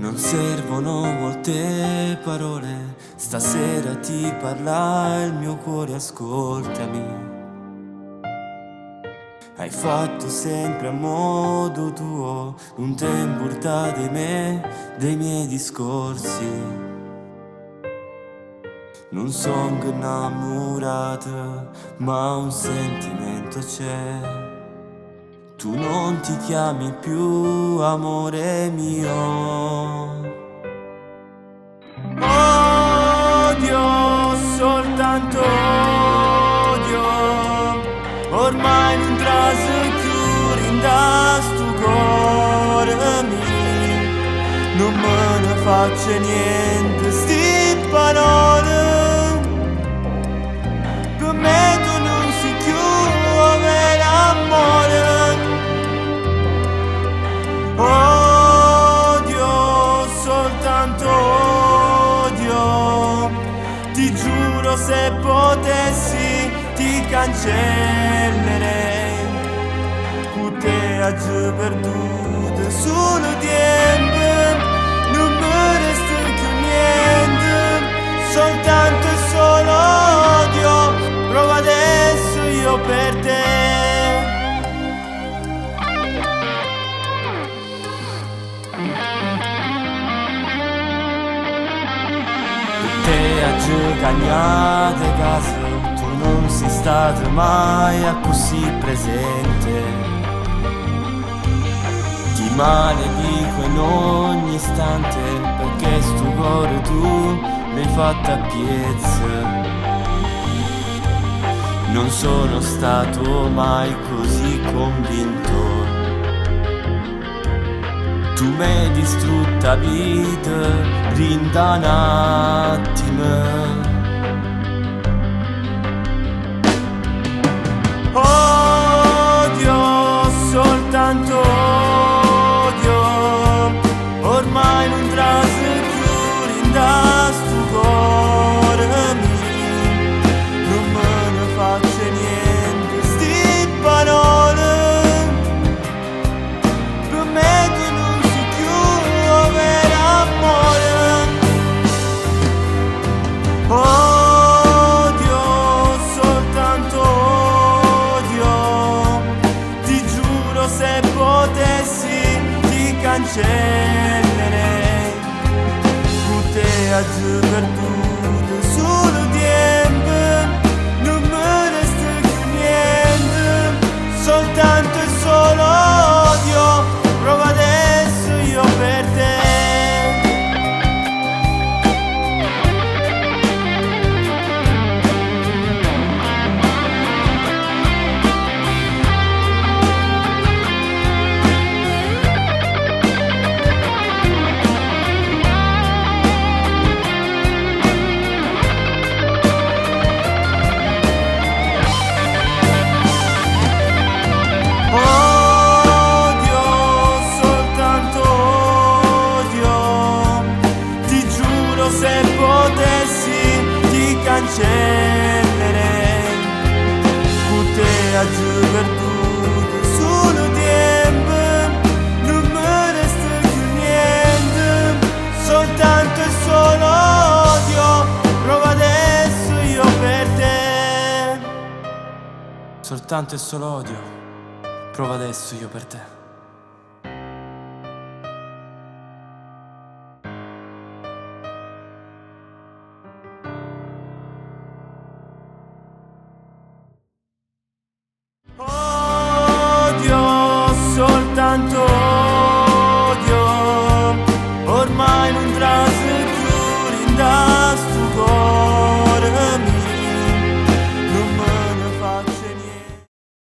Non servono molte parole, stasera ti parla il mio cuore, ascoltami. Hai fatto sempre a modo tuo, non te importa di me, dei miei discorsi. Non son innamorata, ma un sentimento c'è. Tu non ti chiami più amore mio. Odio, soltanto odio. Ormai non trascuri in da stu cuore mio. Non me ne faccio niente sti parole. Per me tu non sei più vero amore. Odio, soltanto odio. Ti giuro, se potessi ti cancellerei. Con te oggi perduto solo tempo. Non mi resta più niente, soltanto e solo odio. Prova adesso io per te. Te a giocare casa, tu non sei stato mai a così presente. Ti maledico in ogni istante, perché sto cuore tu l'hai fatta a piezza. Non sono stato mai così convinto. Tu m'hai distrutta vita, rinda un attimo. Odio, soltanto odio. Ormai non trascuri in da stu cuore mio. Non me ne faccio niente sti parole. Per me tu non sei più vero amore. Odio, soltanto odio. Ti giuro, se potessi ti cancellerei. Con te oggi perduto solo tempo. Non mi resta più niente, soltanto e solo odio. Prova adesso io per te. Odio, soltanto odio. Ti giuro, se potessi ti cancellerei. Con te oggi perduto solo tempo. Non mi resta più niente, soltanto e solo odio. Prova adesso io per te. Soltanto e solo odio. Prova adesso io per te. Odio, soltanto